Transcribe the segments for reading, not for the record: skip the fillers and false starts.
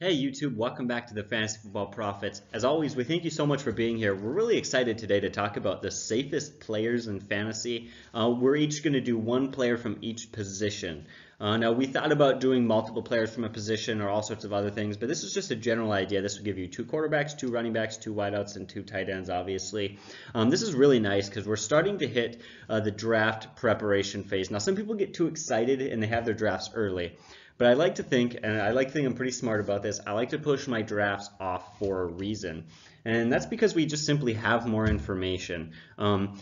Hey YouTube, welcome back to the Fantasy Football Profits. As always, we thank you so much for being here. We're really excited today to talk about the safest players in fantasy. We're each going to do one player from each position. Now, we thought about doing multiple players from a position or all sorts of other things, but this is just a general idea. This will give you 2 quarterbacks, 2 running backs, 2 wideouts, and 2 tight ends, obviously. This is really nice because we're starting to hit the draft preparation phase. Now, some people get too excited and they have their drafts early. But I like to think, and I like to think I'm pretty smart about this, I like to push my drafts off for a reason. And that's because we just simply have more information.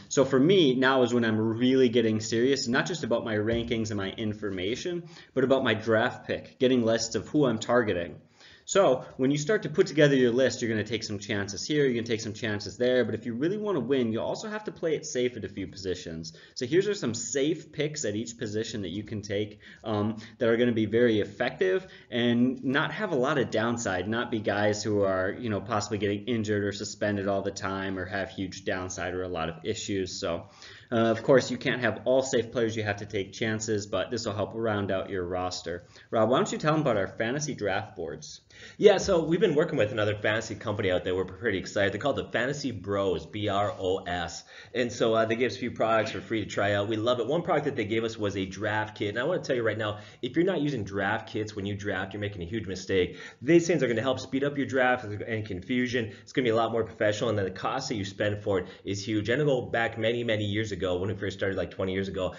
So for me, now is when I'm really getting serious, not just about my rankings and my information, but about my draft pick, getting lists of who I'm targeting. So when you start to put together your list, you're going to take some chances here, you're going to take some chances there, but if you really want to win, you also have to play it safe at a few positions. So here's some safe picks at each position that you can take that are going to be very effective and not have a lot of downside, not be guys who are, possibly getting injured or suspended all the time or have huge downside or a lot of issues. So of course, you can't have all safe players, you have to take chances, but this will help round out your roster. Rob, why don't you tell them about our fantasy draft boards? Yeah, so we've been working with another fantasy company out there. We're pretty excited. They're called the Fantasy Bros, B-R-O-S. And so they gave us a few products for free to try out. We love it. One product that they gave us was a draft kit. And I want to tell you right now, if you're not using draft kits when you draft, you're making a huge mistake. These things are going to help speed up your draft and confusion. It's going to be a lot more professional, and then the cost that you spend for it is huge. And I go back many, many years ago when we first started, like 20 years ago,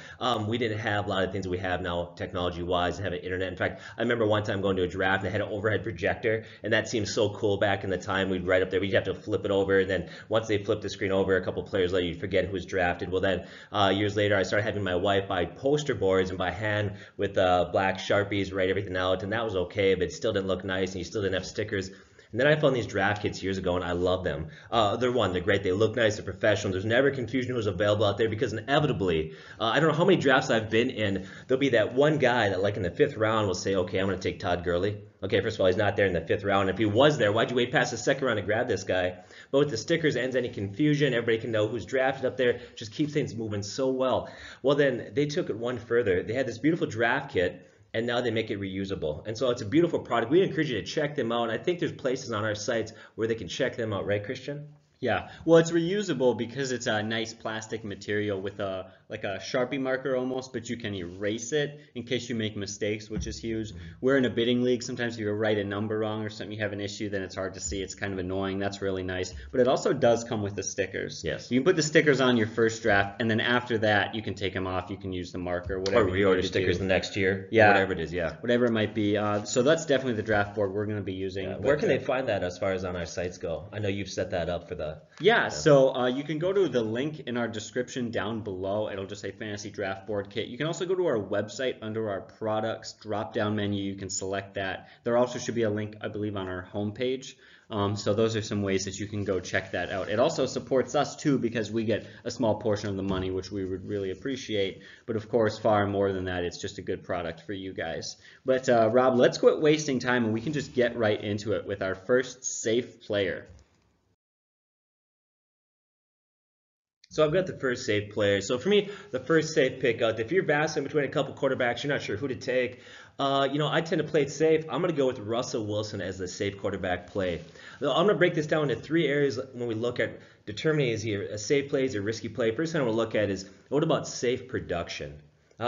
we didn't have a lot of things that we have now technology-wise and have an internet. In fact, I remember one time going to a draft and they had an overhead projector, and that seemed so cool back in the time. We'd write up there, we'd have to flip it over, and then once they flipped the screen over, a couple players later, you'd forget who was drafted. Well, then years later, I started having my wife buy poster boards and by hand with black Sharpies, write everything out, and that was okay, but it still didn't look nice, and you still didn't have stickers. And then I found these draft kits years ago, and I love them. They're great, they look nice, they're professional. There's never confusion who's available out there because inevitably, I don't know how many drafts I've been in, there'll be that one guy that like in the 5th round will say, okay, I'm going to take Todd Gurley. Okay, first of all, he's not there in the 5th round. If he was there, why'd you wait past the 2nd round to grab this guy? But with the stickers, it ends any confusion. Everybody can know who's drafted up there. Just keeps things moving so well. Well, then they took it one further. They had this beautiful draft kit, and now they make it reusable. And so it's a beautiful product. We encourage you to check them out. And I think there's places on our sites where they can check them out, right, Christian? Yeah, well, it's reusable because it's a nice plastic material with a Sharpie marker almost, but you can erase it in case you make mistakes, which is huge. We're in a bidding league. Sometimes if you write a number wrong or something, you have an issue, then it's hard to see. It's kind of annoying. That's really nice. But it also does come with the stickers. Yes. You can put the stickers on your first draft, and then after that, you can take them off. You can use the marker, whatever. Or reorder stickers the next year. Yeah. Whatever it is, yeah. Whatever it might be. So that's definitely the draft board we're going to be using. Yeah. Where can they find that as far as on our sites go? I know you've set that up for the... Yeah, so you can go to the link in our description down below. It'll just say Fantasy Draft Board Kit. You can also go to our website under our products drop-down menu. You can select that. There also should be a link, I believe, on our homepage. So those are some ways that you can go check that out. It also supports us too because we get a small portion of the money, which we would really appreciate. But of course, far more than that, it's just a good product for you guys. But Rob, let's quit wasting time and we can just get right into it with our first safe player. So I've got the first safe player. So for me, the first safe pick out, if you're vacillating between a couple quarterbacks, you're not sure who to take, I tend to play it safe. I'm going to go with Russell Wilson as the safe quarterback play. Now, I'm going to break this down into 3 areas when we look at determining is he a safe play, is he a risky play. First thing I want to look at is what about safe production? In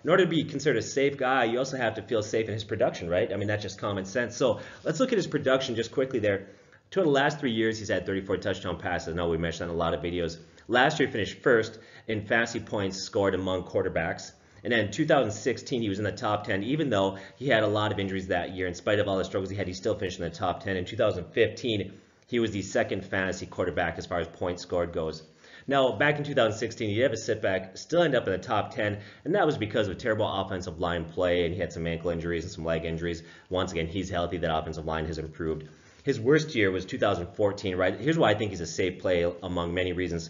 order to be considered a safe guy, you also have to feel safe in his production, right? I mean, that's just common sense. So let's look at his production just quickly there. 2 of the last 3 years, he's had 34 touchdown passes. I know we mentioned that in a lot of videos. Last year, he finished first in fantasy points scored among quarterbacks. And then in 2016, he was in the top 10, even though he had a lot of injuries that year. In spite of all the struggles he had, he still finished in the top 10. In 2015, he was the 2nd fantasy quarterback as far as points scored goes. Now, back in 2016, he did have a setback, still ended up in the top 10, and that was because of terrible offensive line play, and he had some ankle injuries and some leg injuries. Once again, he's healthy. That offensive line has improved. His worst year was 2014, right? Here's why I think he's a safe play among many reasons.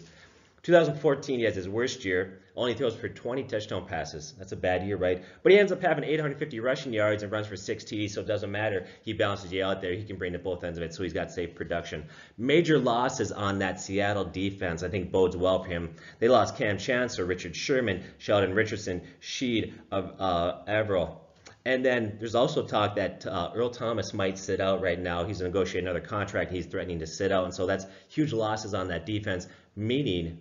2014, he has his worst year, only throws for 20 touchdown passes. That's a bad year, right? But he ends up having 850 rushing yards and runs for 6 TDs, so it doesn't matter. He balances you out there. He can bring to both ends of it, so he's got safe production. Major losses on that Seattle defense, I think, bodes well for him. They lost Cam Chancellor, Richard Sherman, Sheldon Richardson, Sheed, Averill. And then there's also talk that Earl Thomas might sit out right now. He's negotiating another contract. He's threatening to sit out. And so that's huge losses on that defense, meaning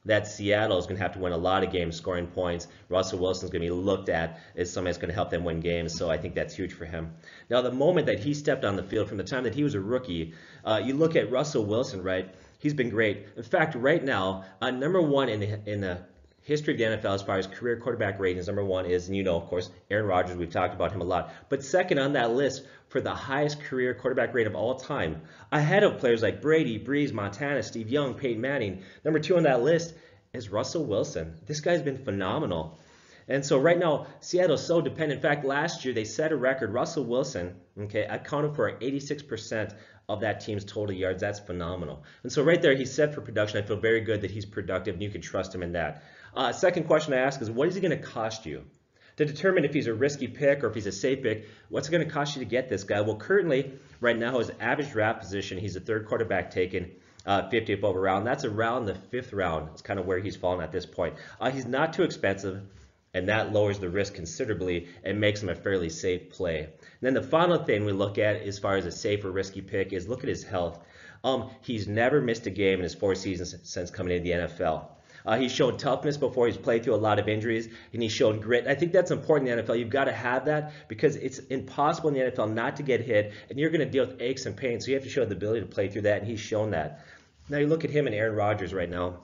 that Seattle is going to have to win a lot of games scoring points. Russell Wilson's going to be looked at as somebody that's going to help them win games, so I think that's huge for him. Now, the moment that he stepped on the field, from the time that he was a rookie, you look at Russell Wilson, right? He's been great. In fact, right now, number one in the history of the NFL as far as career quarterback ratings, number one is, and of course, Aaron Rodgers. We've talked about him a lot. But second on that list for the highest career quarterback rate of all time, ahead of players like Brady, Breeze, Montana, Steve Young, Peyton Manning. Number two on that list is Russell Wilson. This guy's been phenomenal. And so right now, Seattle's so dependent. In fact, last year they set a record. Russell Wilson, accounted for 86% of that team's total yards. That's phenomenal. And so right there, he's set for production. I feel very good that he's productive, and you can trust him in that. Second question I ask is, what is he going to cost you? To determine if he's a risky pick or if he's a safe pick, what's it going to cost you to get this guy? Well, currently, right now, his average draft position, he's the third quarterback taken, 50th overall. That's around the 5th round. It's kind of where he's fallen at this point. He's not too expensive, and that lowers the risk considerably and makes him a fairly safe play. And then the final thing we look at as far as a safe or risky pick is look at his health. He's never missed a game in his 4 seasons since coming into the NFL. He's shown toughness before. He's played through a lot of injuries, and he's shown grit. I think that's important in the NFL. You've got to have that because it's impossible in the NFL not to get hit, and you're going to deal with aches and pains. So you have to show the ability to play through that, and he's shown that. Now you look at him and Aaron Rodgers right now.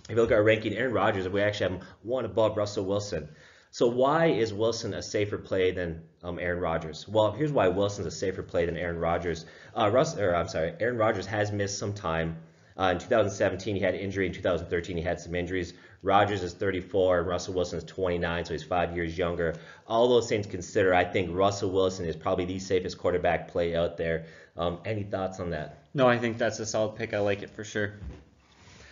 If you look at our ranking, Aaron Rodgers, we actually have him one above Russell Wilson. So why is Wilson a safer play than Aaron Rodgers? Well, here's why Wilson's a safer play than Aaron Rodgers. Aaron Rodgers has missed some time. In 2017, he had injury. In 2013, he had some injuries. Rodgers is 34, and Russell Wilson is 29, so he's 5 years younger. All those things considered, I think Russell Wilson is probably the safest quarterback play out there. Any thoughts on that? No, I think that's a solid pick. I like it for sure.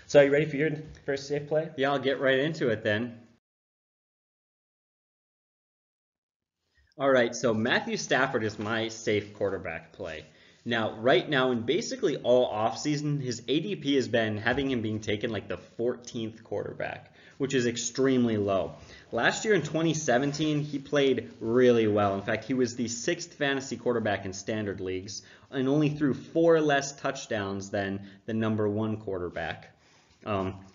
So are you ready for your first safe play? Yeah, I'll get right into it then. All right, so Matthew Stafford is my safe quarterback play. Now, right now, in basically all offseason, his ADP has been having him being taken like the 14th quarterback, which is extremely low. Last year in 2017, he played really well. In fact, he was the 6th fantasy quarterback in standard leagues and only threw 4 less touchdowns than the number 1 quarterback.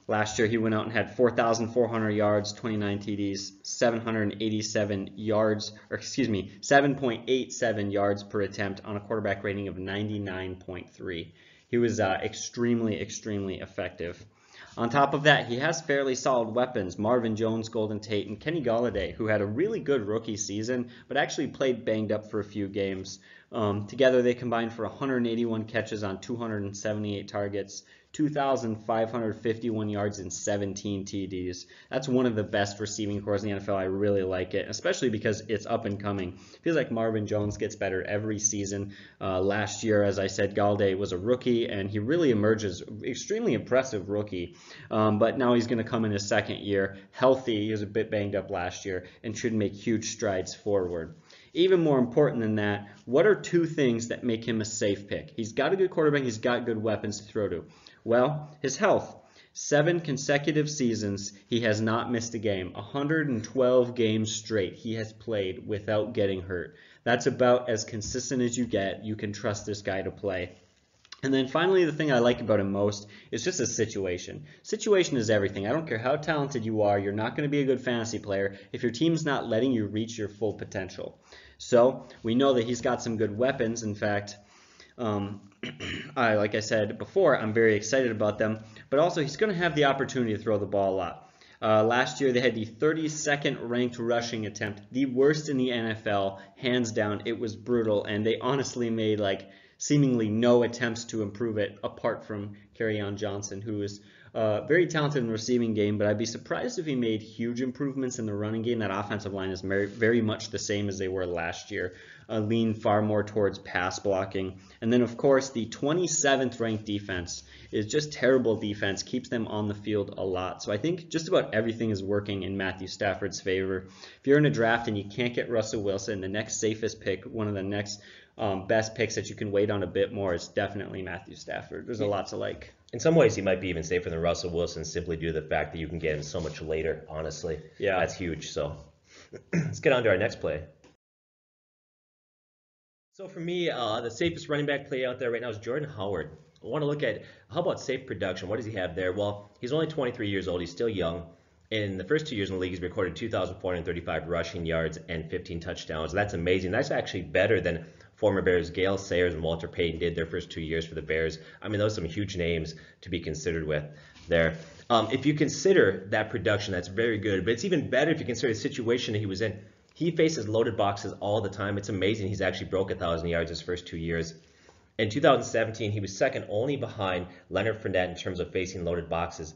Last year, he went out and had 4,400 yards, 29 TDs, 787 yards, 7.87 yards per attempt on a quarterback rating of 99.3. He was extremely, extremely effective. On top of that, he has fairly solid weapons. Marvin Jones, Golden Tate, and Kenny Golladay, who had a really good rookie season, but actually played banged up for a few games. Together, they combined for 181 catches on 278 targets, 2,551 yards and 17 TDs. That's one of the best receiving corps in the NFL. I really like it, especially because it's up and coming. Feels like Marvin Jones gets better every season. Last year, as I said, Golladay was a rookie, and he really emerges extremely impressive rookie. But now he's going to come in his second year healthy. He was a bit banged up last year and should make huge strides forward. Even more important than that, what are 2 things that make him a safe pick? He's got a good quarterback. He's got good weapons to throw to. Well, his health. 7 consecutive seasons, he has not missed a game. 112 games straight he has played without getting hurt. That's about as consistent as you get. You can trust this guy to play. And then finally, the thing I like about him most is just his situation. Situation is everything. I don't care how talented you are, you're not going to be a good fantasy player if your team's not letting you reach your full potential. So we know that he's got some good weapons. In fact, like I said before, I'm very excited about them. But also, he's going to have the opportunity to throw the ball a lot. Last year, they had the 32nd ranked rushing attempt, the worst in the NFL, hands down. It was brutal, and they honestly made seemingly no attempts to improve it apart from Kerryon Johnson, who is very talented in the receiving game, but I'd be surprised if he made huge improvements in the running game. That offensive line is very much the same as they were last year, lean far more towards pass blocking. And then, of course, the 27th ranked defense is just terrible defense, keeps them on the field a lot. So I think just about everything is working in Matthew Stafford's favor. If you're in a draft and you can't get Russell Wilson, the next safest pick, one of the next best picks that you can wait on a bit more is definitely Matthew Stafford. There's a lot to like. In some ways, he might be even safer than Russell Wilson simply due to the fact that you can get him so much later, honestly. Yeah. That's huge. So let's get on to our next play. So for me, the safest running back play out there right now is Jordan Howard. I want to look at how about safe production? What does he have there? Well, he's only 23 years old. He's still young. In the first 2 years in the league, he's recorded 2,435 rushing yards and 15 touchdowns. That's amazing. That's actually better than former Bears Gale Sayers and Walter Payton did their first 2 years for the Bears. I mean, those are some huge names to be considered with there. If you consider that production, that's very good. But it's even better if you consider the situation that he was in. He faces loaded boxes all the time. It's amazing he's actually broke 1,000 yards his first 2 years. In 2017, he was second only behind Leonard Fournette in terms of facing loaded boxes.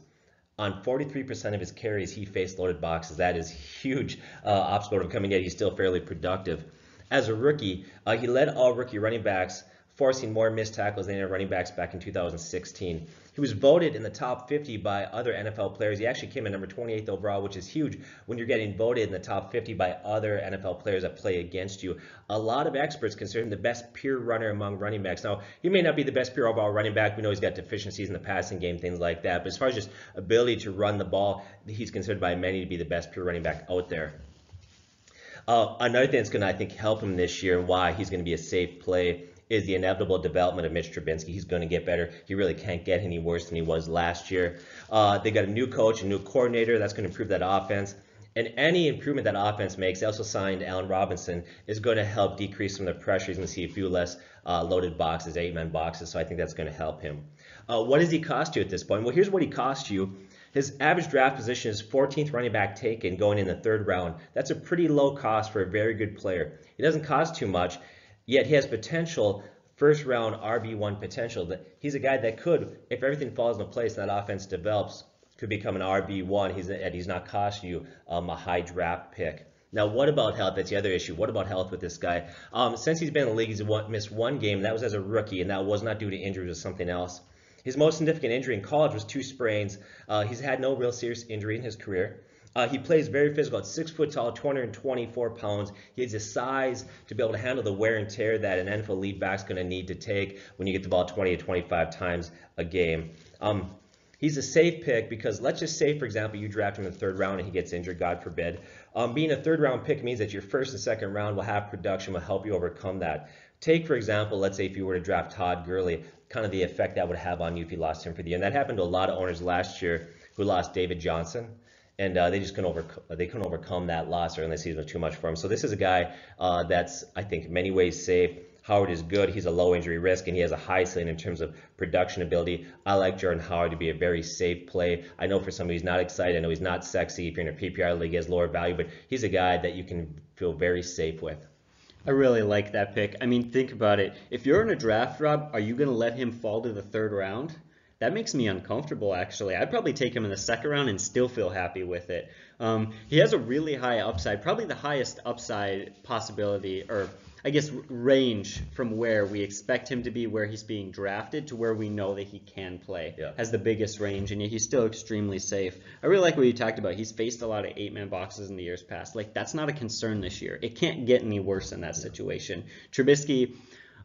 On 43% of his carries, he faced loaded boxes. That is huge obstacle to coming in. He's still fairly productive. As a rookie, he led all rookie running backs, forcing more missed tackles than any running backs back in 2016. He was voted in the top 50 by other NFL players. He actually came in number 28th overall, which is huge when you're getting voted in the top 50 by other NFL players that play against you. A lot of experts consider him the best pure runner among running backs. Now, he may not be the best pure overall running back. We know he's got deficiencies in the passing game, things like that. But as far as just ability to run the ball, he's considered by many to be the best pure running back out there. Another thing that's going to, I think, help him this year and why he's going to be a safe play is the inevitable development of Mitch Trubisky. He's going to get better. He really can't get any worse than he was last year. They got a new coach, a new coordinator. That's going to improve that offense. And any improvement that offense makes, they also signed Allen Robinson, is going to help decrease some of the pressure. He's going to see a few less loaded boxes, 8-man boxes. So I think that's going to help him. What does he cost you at this point? Well, here's what he cost you. His average draft position is 14th running back taken going in the 3rd round. That's a pretty low cost for a very good player. He doesn't cost too much. Yet he has potential, first round RB1 potential. That he's a guy that could, if everything falls into place and that offense develops, could become an RB1. He's not costing you a high draft pick. Now, what about health? That's the other issue. What about health with this guy? Since he's been in the league, he's missed 1 game. That was as a rookie, and that was not due to injuries or something else. His most significant injury in college was 2 sprains. He's had no real serious injury in his career. He plays very physical, at 6 foot tall, 224 pounds. He has the size to be able to handle the wear and tear that an NFL lead back's going to need to take when you get the ball 20 to 25 times a game. He's a safe pick because let's just say, for example, you draft him in the 3rd round and he gets injured, God forbid. Being a 3rd round pick means that your 1st and 2nd round will have production, will help you overcome that. Take, for example, let's say if you were to draft Todd Gurley, kind of the effect that would have on you if you lost him for the year. And that happened to a lot of owners last year who lost David Johnson. And they just couldn't overcome that loss, or unless he was too much for him. So this is a guy that's, I think, in many ways safe. Howard is good. He's a low injury risk, and he has a high ceiling in terms of production ability. I like Jordan Howard to be a very safe play. I know for somebody who's not excited, I know he's not sexy. If you're in a PPR league, he has lower value, but he's a guy that you can feel very safe with. I really like that pick. I mean, think about it. If you're in a draft, Rob, are you going to let him fall to the 3rd round? That makes me uncomfortable, actually. I'd probably take him in the 2nd round and still feel happy with it. He has a really high upside, probably the highest upside possibility, or I guess range from where we expect him to be, where he's being drafted, to where we know that he can play. Yeah. Has the biggest range, and yet he's still extremely safe. I really like what you talked about. He's faced a lot of 8-man boxes in the years past. Like, that's not a concern this year. It can't get any worse in that situation. Trubisky,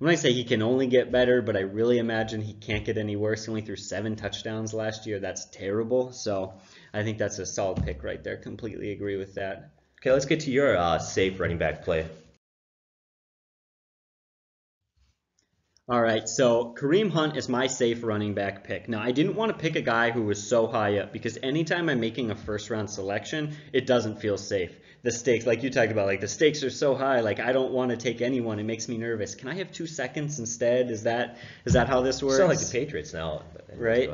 I'm not going to say he can only get better, but I really imagine he can't get any worse. He only threw 7 touchdowns last year. That's terrible. So I think that's a solid pick right there. Completely agree with that. Okay, let's get to your safe running back play. All right, so Kareem Hunt is my safe running back pick. Now, I didn't want to pick a guy who was so high up because anytime I'm making a 1st round selection, it doesn't feel safe. The stakes, like you talked about, like the stakes are so high, like I don't want to take anyone. It makes me nervous. Can I have 2 seconds instead? Is that how this works? Sound like the Patriots now. Right?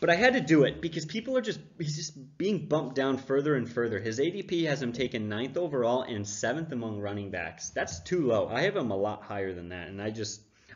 But I had to do it because he's just being bumped down further and further. His ADP has him taken 9th overall and 7th among running backs. That's too low. I have him a lot higher than that, and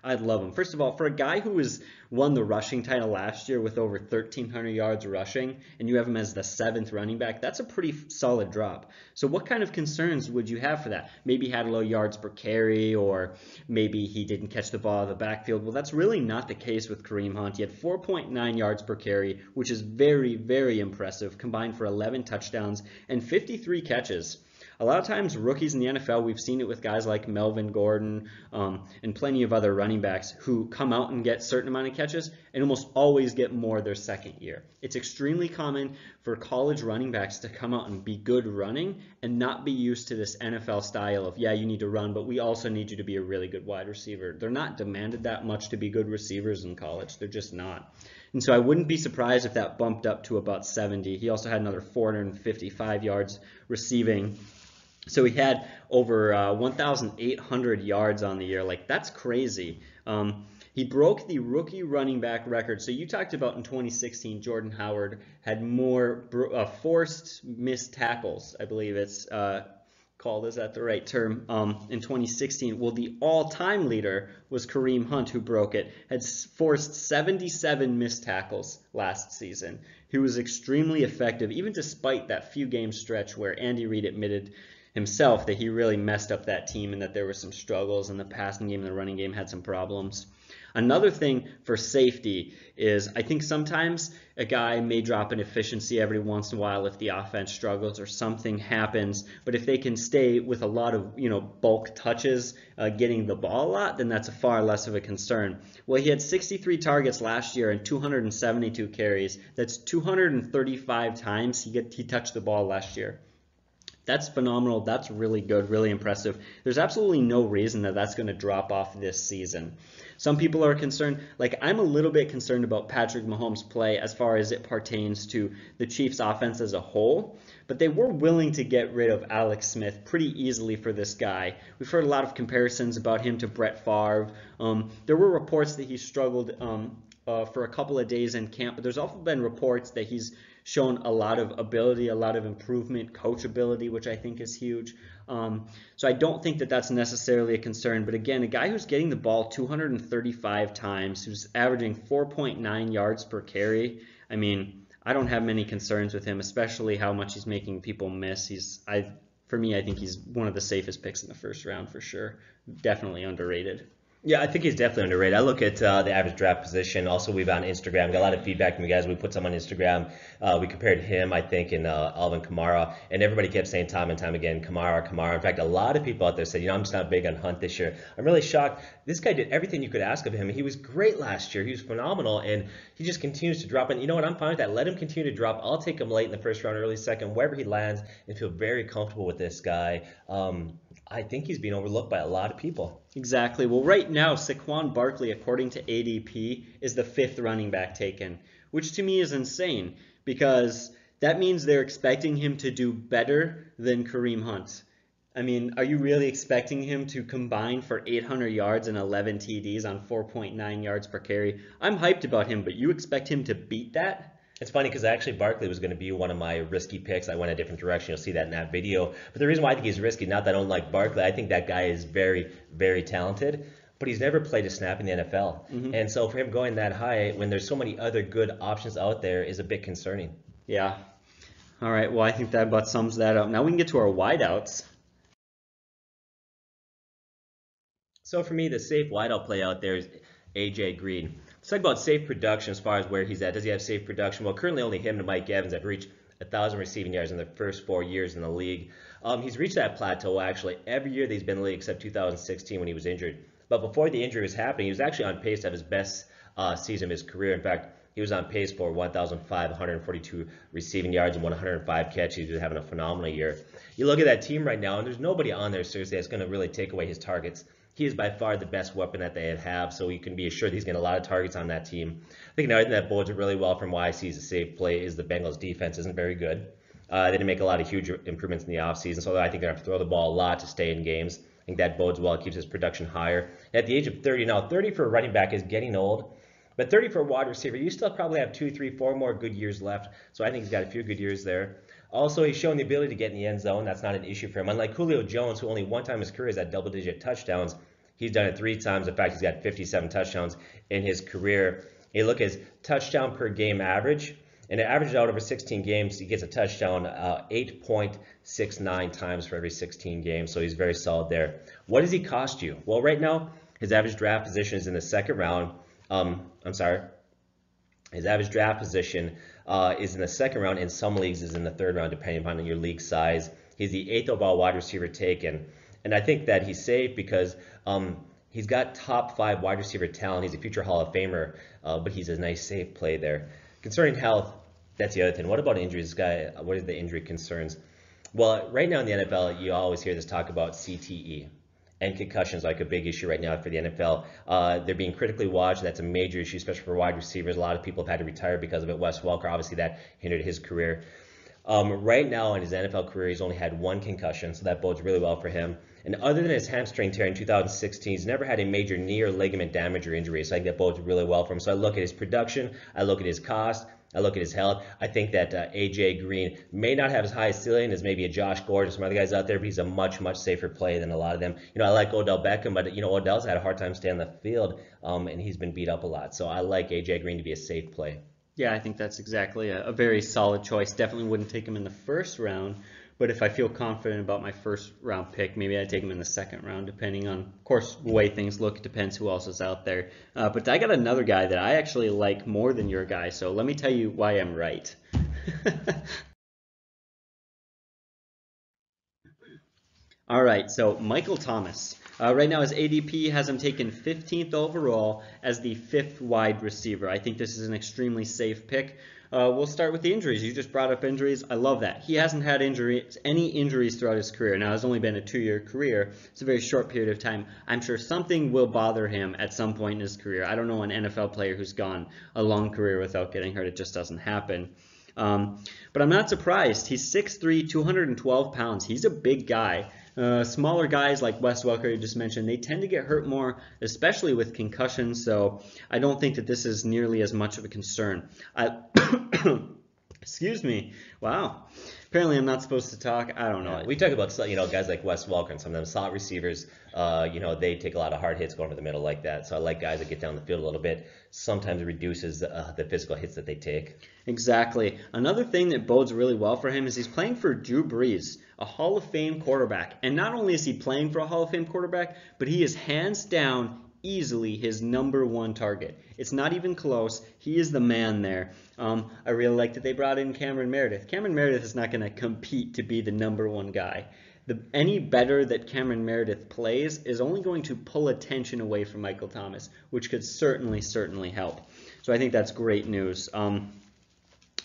I love him. First of all, for a guy who won the rushing title last year with over 1,300 yards rushing, and you have him as the 7th running back, that's a pretty solid drop. So what kind of concerns would you have for that? Maybe he had low yards per carry, or maybe he didn't catch the ball in the backfield. Well, that's really not the case with Kareem Hunt. He had 4.9 yards per carry, which is very, very impressive, combined for 11 touchdowns and 53 catches. A lot of times rookies in the NFL, we've seen it with guys like Melvin Gordon and plenty of other running backs who come out and get a certain amount of catches and almost always get more their second year. It's extremely common for college running backs to come out and be good running and not be used to this NFL style of, yeah, you need to run, but we also need you to be a really good wide receiver. They're not demanded that much to be good receivers in college. They're just not. And so I wouldn't be surprised if that bumped up to about 70. He also had another 455 yards receiving. So he had over 1,800 yards on the year. Like, that's crazy. He broke the rookie running back record. So you talked about in 2016, Jordan Howard had more forced missed tackles, I believe it's called, is that the right term, in 2016. Well, the all-time leader was Kareem Hunt, who broke it, had forced 77 missed tackles last season. He was extremely effective, even despite that few game stretch where Andy Reid admitted himself that he really messed up that team and that there were some struggles in the passing game and the running game had some problems. Another thing for safety is I think sometimes a guy may drop an efficiency every once in a while if the offense struggles or something happens, but if they can stay with a lot of bulk touches, getting the ball a lot, then that's far less of a concern. Well, he had 63 targets last year and 272 carries. That's 235 times he touched the ball last year. That's phenomenal. That's really good, really impressive. There's absolutely no reason that that's going to drop off this season. Some people are concerned, like I'm a little bit concerned about Patrick Mahomes' play as far as it pertains to the Chiefs' offense as a whole, but they were willing to get rid of Alex Smith pretty easily for this guy. We've heard a lot of comparisons about him to Brett Favre. There were reports that he struggled for a couple of days in camp, but there's also been reports that he's shown a lot of ability, a lot of improvement, coachability, which I think is huge. So I don't think that that's necessarily a concern. But again, a guy who's getting the ball 235 times, who's averaging 4.9 yards per carry, I mean, I don't have many concerns with him, especially how much he's making people miss. For me, I think he's one of the safest picks in the first round for sure. Definitely underrated. Yeah, I think he's definitely underrated. I look at the average draft position. Also, we've on Instagram. We got a lot of feedback from you guys. We put some on Instagram. We compared him, I think, and Alvin Kamara. And everybody kept saying time and time again, Kamara, Kamara. In fact, a lot of people out there said, I'm just not big on Hunt this year. I'm really shocked. This guy did everything you could ask of him. He was great last year. He was phenomenal. And he just continues to drop. And you know what? I'm fine with that. Let him continue to drop. I'll take him late in the first round, early second, wherever he lands, and feel very comfortable with this guy. I think he's being overlooked by a lot of people. Exactly. Well, right now, Saquon Barkley, according to ADP, is the 5th running back taken, which to me is insane because that means they're expecting him to do better than Kareem Hunt. I mean, are you really expecting him to combine for 800 yards and 11 TDs on 4.9 yards per carry? I'm hyped about him, but you expect him to beat that? It's funny because actually Barkley was going to be one of my risky picks. I went a different direction. You'll see that in that video. But the reason why I think he's risky, not that I don't like Barkley, I think that guy is very, very talented, but he's never played a snap in the NFL. Mm-hmm. And so for him going that high when there's so many other good options out there is a bit concerning. Yeah. All right. Well, I think that about sums that up. Now we can get to our wideouts. So for me, the safe wideout play out there is A.J. Green. Let's talk about safe production as far as where he's at. Does he have safe production? Well, currently only him and Mike Evans have reached 1,000 receiving yards in their first 4 years in the league. He's reached that plateau actually every year that he's been in the league except 2016 when he was injured. But before the injury was happening, he was actually on pace to have his best season of his career. In fact, he was on pace for 1,542 receiving yards and 105 catches. He was having a phenomenal year. You look at that team right now, and there's nobody on there seriously that's going to really take away his targets. He is by far the best weapon that they have, so you can be assured he's getting a lot of targets on that team. I think another thing that bodes really well from why I see as a safe play is the Bengals' defense isn't very good. They didn't make a lot of huge improvements in the offseason, so I think they're going to throw the ball a lot to stay in games. I think that bodes well. It keeps his production higher. And at the age of 30 now, 30 for a running back is getting old, but 30 for a wide receiver, you still probably have 2, 3, 4 more good years left, so I think he's got a few good years there. Also, he's shown the ability to get in the end zone. That's not an issue for him. Unlike Julio Jones, who only one time in his career has had double-digit touchdowns, he's done it 3 times. In fact, he's got 57 touchdowns in his career. You look at his touchdown per game average, and it averages out over 16 games. He gets a touchdown 8.69 times for every 16 games, so he's very solid there. What does he cost you? Well, right now, his average draft position is in the second round. His average draft position is in the second round. In some leagues is in the third round, depending upon your league size. He's the 8th overall wide receiver taken. And I think that he's safe because he's got top 5 wide receiver talent. He's a future Hall of Famer, but he's a nice safe play there. Concerning health, that's the other thing. What about injuries? This guy, what are the injury concerns? Well, right now in the NFL, you always hear this talk about CTE. And concussions like a big issue right now for the NFL. They're being critically watched. That's a major issue, especially for wide receivers. A lot of people have had to retire because of it. Wes Welker, obviously, that hindered his career. Right now in his NFL career, he's only had 1 concussion, so that bodes really well for him. And other than his hamstring tear in 2016, he's never had a major knee or ligament damage or injury, so I think that bodes really well for him. So I look at his production, I look at his cost, I look at his health. I think that A.J. Green may not have as high a ceiling as maybe a Josh Gordon or some other guys out there, but he's a much, much safer play than a lot of them. I like Odell Beckham, but, Odell's had a hard time staying on the field, and he's been beat up a lot. So I like A.J. Green to be a safe play. Yeah, I think that's exactly a very solid choice. Definitely wouldn't take him in the first round, but if I feel confident about my first round pick, maybe I'd take him in the second round, depending on, of course, the way things look. It depends who else is out there. But I got another guy that I actually like more than your guy, so let me tell you why I'm right. All right, so Michael Thomas. Right now his ADP has him taken 15th overall as the 5th wide receiver. I think this is an extremely safe pick. We'll start with the injuries. You just brought up injuries. I love that. He hasn't had any injuries throughout his career. Now, it's only been a 2-year career. It's a very short period of time. I'm sure something will bother him at some point in his career. I don't know an NFL player who's gone a long career without getting hurt. It just doesn't happen. But I'm not surprised. He's 6'3", 212 pounds. He's a big guy. Smaller guys like Wes Welker you just mentioned, they tend to get hurt more, especially with concussions, so I don't think that this is nearly as much of a concern. Excuse me. Wow. Apparently I'm not supposed to talk. I don't know. Yeah, we talk about guys like Wes Welker and some of them slot receivers. They take a lot of hard hits going over the middle like that. So I like guys that get down the field a little bit. Sometimes it reduces the physical hits that they take. Exactly. Another thing that bodes really well for him is he's playing for Drew Brees, a Hall of Fame quarterback. And not only is he playing for a Hall of Fame quarterback, but he is hands down easily his #1 target. It's not even close. He is the man there. I really like that they brought in Cameron Meredith. Cameron Meredith is not going to compete to be the #1 guy. Any better that Cameron Meredith plays is only going to pull attention away from Michael Thomas, which could certainly help. So I think that's great news.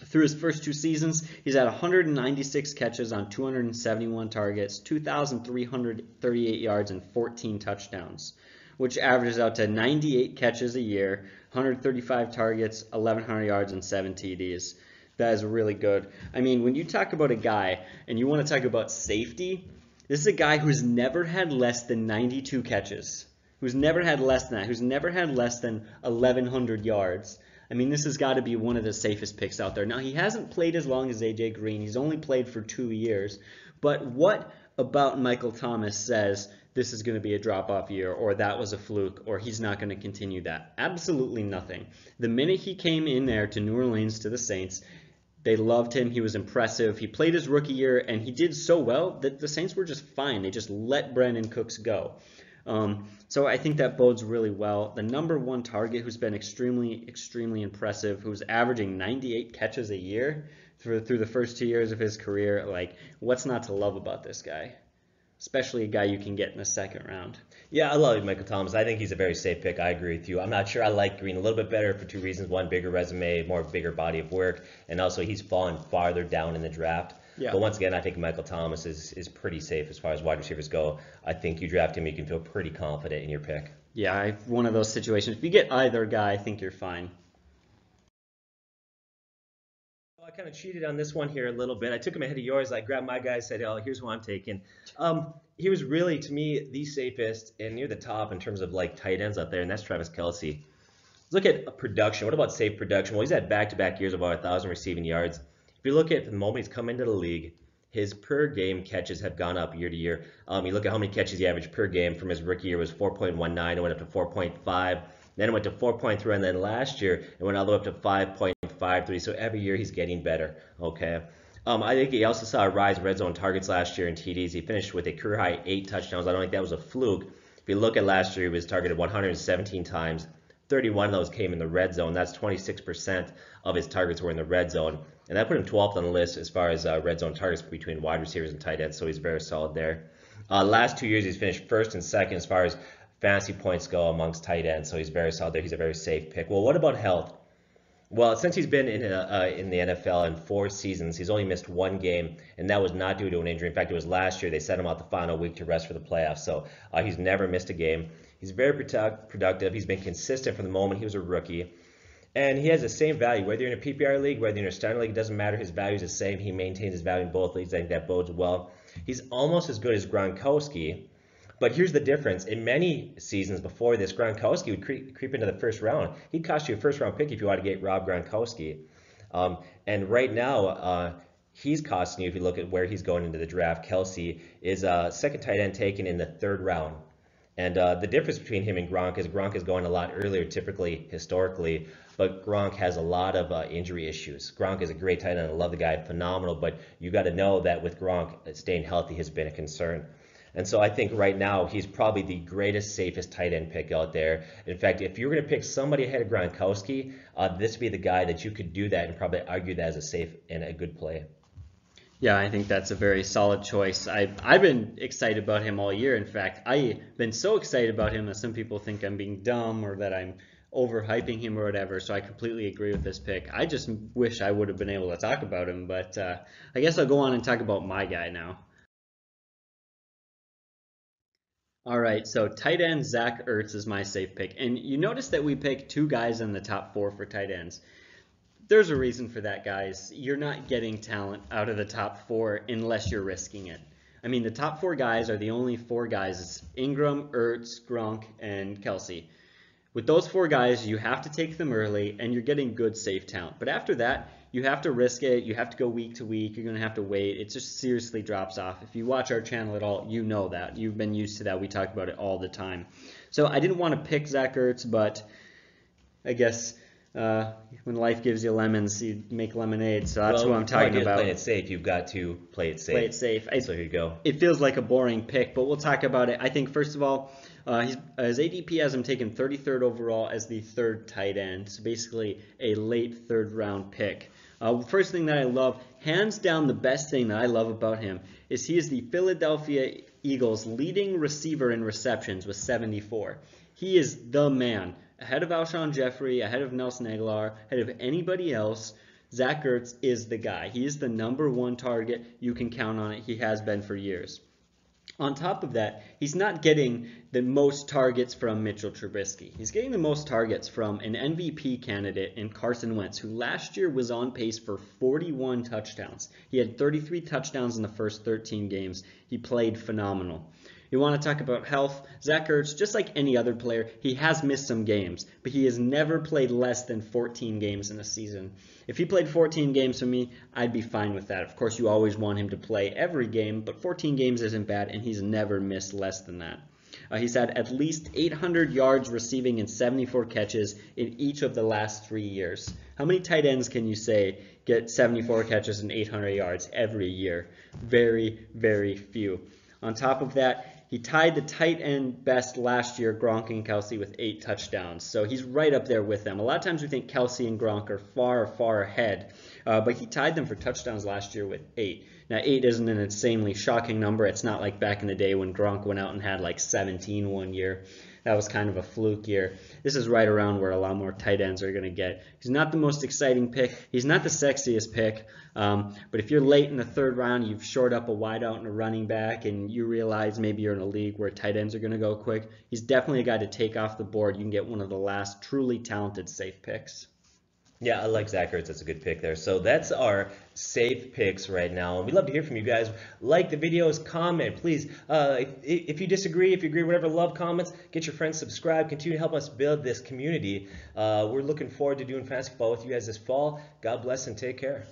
Through his first 2 seasons, he's had 196 catches on 271 targets, 2,338 yards, and 14 touchdowns, which averages out to 98 catches a year, 135 targets, 1,100 yards, and 7 TDs. That is really good. I mean, when you talk about a guy and you want to talk about safety, this is a guy who's never had less than 92 catches, who's never had less than that, who's never had less than 1,100 yards. I mean, this has got to be one of the safest picks out there. Now, he hasn't played as long as A.J. Green. He's only played for 2 years. But what about Michael Thomas says this is going to be a drop-off year, or that was a fluke, or he's not going to continue that? Absolutely nothing. The minute he came in there to New Orleans, to the Saints, they loved him. He was impressive. He played his rookie year, and he did so well that the Saints were just fine. They just let Brandon Cooks go. So I think that bodes really well. The #1 target who's been extremely impressive, who's averaging 98 catches a year through the first 2 years of his career. Like, what's not to love about this guy? Especially a guy you can get in the second round. Yeah, I love Michael Thomas. I think he's a very safe pick. I agree with you. I'm not sure I like Green a little bit better for 2 reasons. One, bigger resume, bigger body of work, and also he's fallen farther down in the draft. Yeah. But once again, I think Michael Thomas is pretty safe as far as wide receivers go. I think you draft him, you can feel pretty confident in your pick. Yeah, one of those situations. If you get either guy, I think you're fine. I kind of cheated on this one here a little bit. I took him ahead of yours. I grabbed my guy, said, "Oh, here's who I'm taking." He was really, to me, the safest and near the top in terms of like tight ends out there, and that's Travis Kelce. Let's look at production. What about safe production? Well, he's had back-to-back years of over 1,000 receiving yards. If you look at the moment he's come into the league, his per game catches have gone up year to year. You look at how many catches he averaged per game from his rookie year was 4.19. It went up to 4.5. Then it went to 4.3, and then last year it went all the way up to 5.53. So every year he's getting better. Okay. I think he also saw a rise in red zone targets last year in TDs. He finished with a career high 8 touchdowns. I don't think that was a fluke. If you look at last year, he was targeted 117 times. 31 of those came in the red zone. That's 26% of his targets were in the red zone. And that put him 12th on the list as far as red zone targets between wide receivers and tight ends, so he's very solid there. Last 2 years, he's finished first and second as far as fantasy points go amongst tight ends, so he's very solid there. He's a very safe pick. Well, what about health? Well, since he's been in the NFL in 4 seasons, he's only missed 1 game, and that was not due to an injury. In fact, it was last year. They set him out the final week to rest for the playoffs, so he's never missed a game. He's very productive. He's been consistent from the moment he was a rookie. And he has the same value, whether you're in a PPR league, whether you're in a standard league, it doesn't matter. His value is the same. He maintains his value in both leagues. I think that bodes well. He's almost as good as Gronkowski. But here's the difference. In many seasons before this, Gronkowski would creep into the first round. He'd cost you a first-round pick if you want to get Rob Gronkowski. And right now, he's costing you, if you look at where he's going into the draft, Kelce is a second tight end taken in the 3rd round. And the difference between him and Gronk is going a lot earlier, typically, historically, but Gronk has a lot of injury issues. Gronk is a great tight end. I love the guy, phenomenal, but you got to know that with Gronk, staying healthy has been a concern. And so I think right now he's probably the greatest, safest tight end pick out there. In fact, if you're going to pick somebody ahead of Gronkowski, this would be the guy that you could do that and probably argue that as a safe and a good play. Yeah, I think that's a very solid choice. I've been excited about him all year. In fact, I've been so excited about him that some people think I'm being dumb or that I'm overhyping him or whatever, so I completely agree with this pick. I just wish I would have been able to talk about him, but I guess I'll go on and talk about my guy now. All right, so tight end Zach Ertz is my safe pick. And you notice that we picked 2 guys in the top 4 for tight ends. There's a reason for that, guys. You're not getting talent out of the top 4 unless you're risking it. I mean, the top 4 guys are the only 4 guys. It's Ingram, Ertz, Gronk, and Kelce. With those 4 guys, you have to take them early, and you're getting good safe talent. But after that, you have to risk it. You have to go week to week. You're going to have to wait. It just seriously drops off. If you watch our channel at all, you know that. You've been used to that. We talk about it all the time. So I didn't want to pick Zach Ertz, but I guess when life gives you lemons, you make lemonade. So that's what I'm talking about. Playing it safe, you've got to play it safe. Play it safe. So here you go. It feels like a boring pick, but we'll talk about it. I think, first of all, his ADP has him taken 33rd overall as the 3rd tight end. So basically a late 3rd round pick. First thing that I love, hands down the best thing that I love about him, is he is the Philadelphia Eagles' leading receiver in receptions with 74. He is the man. Ahead of Alshon Jeffrey, ahead of Nelson Aguilar, ahead of anybody else, Zach Ertz is the guy. He is the #1 target. You can count on it. He has been for years. On top of that, he's not getting the most targets from Mitchell Trubisky. He's getting the most targets from an MVP candidate in Carson Wentz, who last year was on pace for 41 touchdowns. He had 33 touchdowns in the first 13 games. He played phenomenal. You want to talk about health? Zach Ertz, just like any other player, he has missed some games, but he has never played less than 14 games in a season. If he played 14 games for me, I'd be fine with that. Of course, you always want him to play every game, but 14 games isn't bad, and he's never missed less than that. He's had at least 800 yards receiving and 74 catches in each of the last 3 years. How many tight ends can you say get 74 catches and 800 yards every year? Very, very few. On top of that, he tied the tight end best last year, Gronk and Kelce, with 8 touchdowns. So he's right up there with them. A lot of times we think Kelce and Gronk are far, far ahead. But he tied them for touchdowns last year with 8. Now, 8 isn't an insanely shocking number. It's not like back in the day when Gronk went out and had like 17 one year. That was kind of a fluke year. This is right around where a lot more tight ends are going to get. He's not the most exciting pick. He's not the sexiest pick. But if you're late in the 3rd round, you've shored up a wideout and a running back, and you realize maybe you're in a league where tight ends are going to go quick, he's definitely a guy to take off the board. You can get one of the last truly talented safe picks. Yeah, I like Zach Ertz. That's a good pick there. So that's our safe picks right now. And we'd love to hear from you guys. Like the videos, comment, please. If you disagree, if you agree, whatever, love comments. Get your friends subscribed. Continue to help us build this community. We're looking forward to doing fantasy football with you guys this fall. God bless and take care.